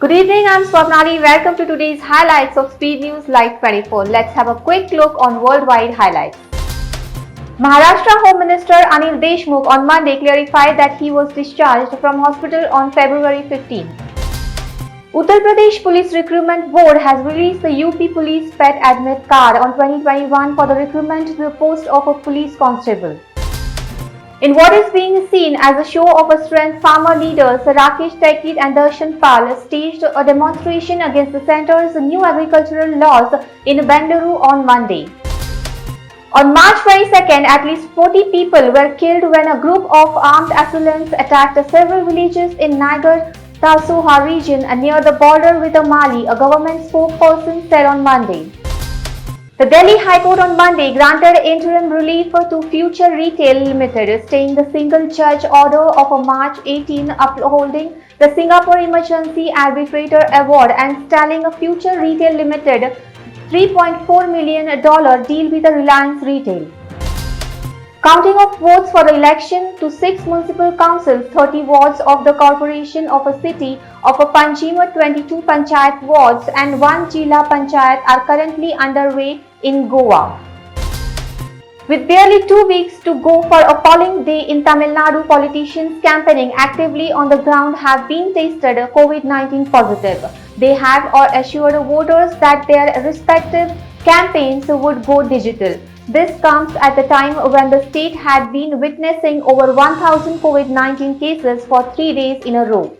Good evening, I'm Swapnali. Welcome to today's highlights of Speed News Live 24. Let's have a quick look on worldwide highlights. Maharashtra Home Minister Anil Deshmukh on Monday clarified that he was discharged from hospital on February 15. Uttar Pradesh Police Recruitment Board has released the UP Police Pet Admit Card on 2021 for the recruitment to the post of a police constable. In what is being seen as a show of strength, farmer leaders Rakesh Tekit and Darshan Pal staged a demonstration against the centre's new agricultural laws in Bengaluru on Monday. On March 22nd, at least 40 people were killed when a group of armed assailants attacked several villages in Nagar Tarsoha region near the border with Mali, a government spokesperson said on Monday. The Delhi High Court on Monday granted interim relief to Future Retail Limited, staying the single judge order of March 18 upholding the Singapore Emergency Arbitrator Award and stalling Future Retail Limited $3.4 million deal with the Reliance Retail. Counting of votes for the election to 6 municipal councils, 30 wards of the Corporation of a City of Panchima, 22 Panchayat wards and 1 Jilla Panchayat are currently underway in Goa. With barely 2 weeks to go for a polling day in Tamil Nadu, politicians campaigning actively on the ground have been tested COVID-19 positive. They have assured voters that their respective campaigns would go digital. This comes at the time when the state had been witnessing over 1,000 COVID-19 cases for 3 days in a row.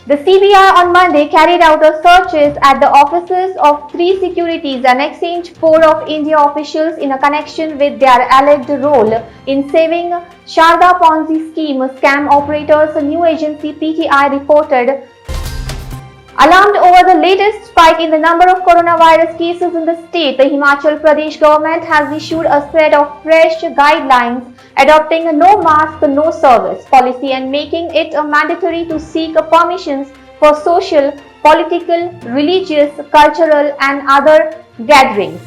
The CBI on Monday carried out searches at the offices of 3 Securities and Exchange Board of India officials in a connection with their alleged role in saving Sharda Ponzi scheme scam operators, a new agency PTI reported. Alarmed over the latest spike in the number of coronavirus cases in the state, the Himachal Pradesh government has issued a set of fresh guidelines adopting a no mask, no service policy and making it mandatory to seek permissions for social, political, religious, cultural and other gatherings.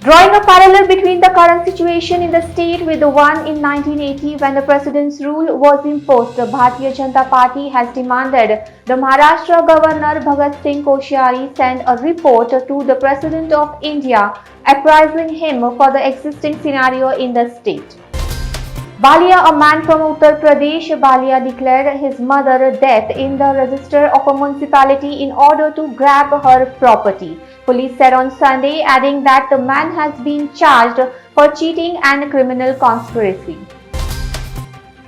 Drawing a parallel between the current situation in the state with the one in 1980 when the president's rule was imposed, the Bharatiya Janata Party has demanded the Maharashtra Governor Bhagat Singh Koshyari send a report to the President of India apprising him for the existing scenario in the state. Balia, a man from Uttar Pradesh, Balia declared his mother dead in the register of a municipality in order to grab her property. Police said on Sunday, adding that the man has been charged for cheating and criminal conspiracy.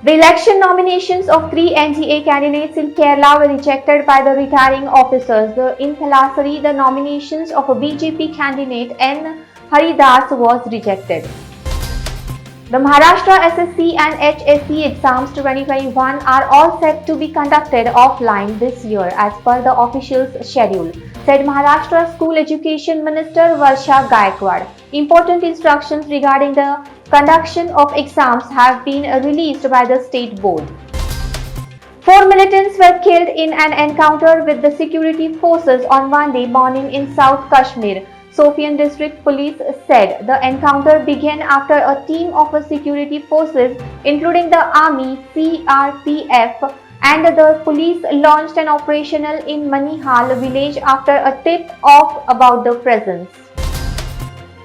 The election nominations of 3 NDA candidates in Kerala were rejected by the retiring officers. In Thalassery, the nominations of a BJP candidate N. Haridas was rejected. The Maharashtra SSC and HSC exams 2021 are all set to be conducted offline this year as per the official's schedule, said Maharashtra School Education Minister Varsha Gaikwad. Important instructions regarding the conduction of exams have been released by the state board. 4 militants were killed in an encounter with the security forces on Monday morning in South Kashmir. Sofian District Police said the encounter began after a team of security forces, including the Army, CRPF, and the police launched an operation in Manihal village after a tip-off about the presence.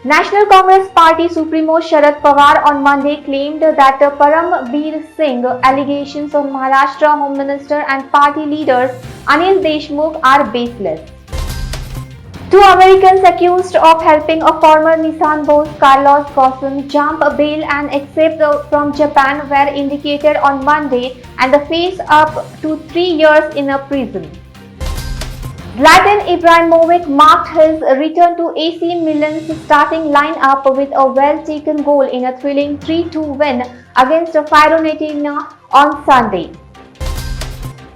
National Congress Party Supremo Sharad Pawar on Monday claimed that Paramveer Singh allegations on Maharashtra Home Minister and party leaders Anil Deshmukh are baseless. 2 Americans accused of helping a former Nissan boss Carlos Ghosn jump bail and escape from Japan were indicated on Monday and face up to 3 years in a prison. Zlatan Ibrahimovic marked his return to AC Milan's starting lineup with a well-taken goal in a thrilling 3-2 win against Fiorentina on Sunday.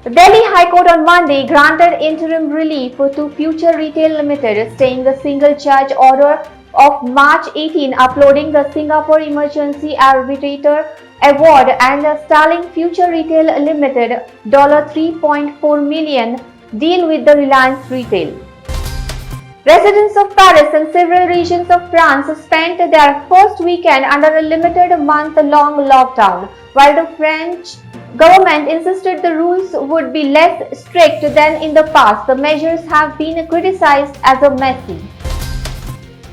The Delhi High Court on Monday granted interim relief to Future Retail Limited, staying the single judge order of March 18 uploading the Singapore Emergency Arbitrator Award and stalling Future Retail Limited $3.4 million deal with the Reliance Retail. Residents of Paris and several regions of France spent their first weekend under a limited month-long lockdown, while the French Government insisted the rules would be less strict than in the past. The measures have been criticized as a messy.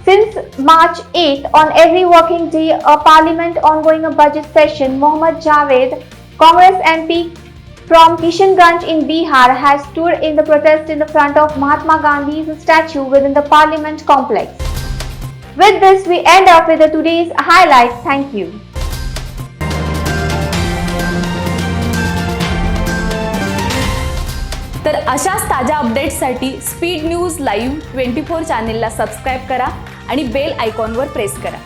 Since March 8th, on every working day, a parliament ongoing a budget session, Mohammad Javed, Congress MP from Kishanganj in Bihar, has stood in the protest in the front of Mahatma Gandhi's statue within the parliament complex. With this, we end up with today's highlights. Thank you. तर अशाच ताज्या अपडेट्ससाठी speed news live 24 चॅनेलला subscribe करा आणि bell आयकॉनवर press करा.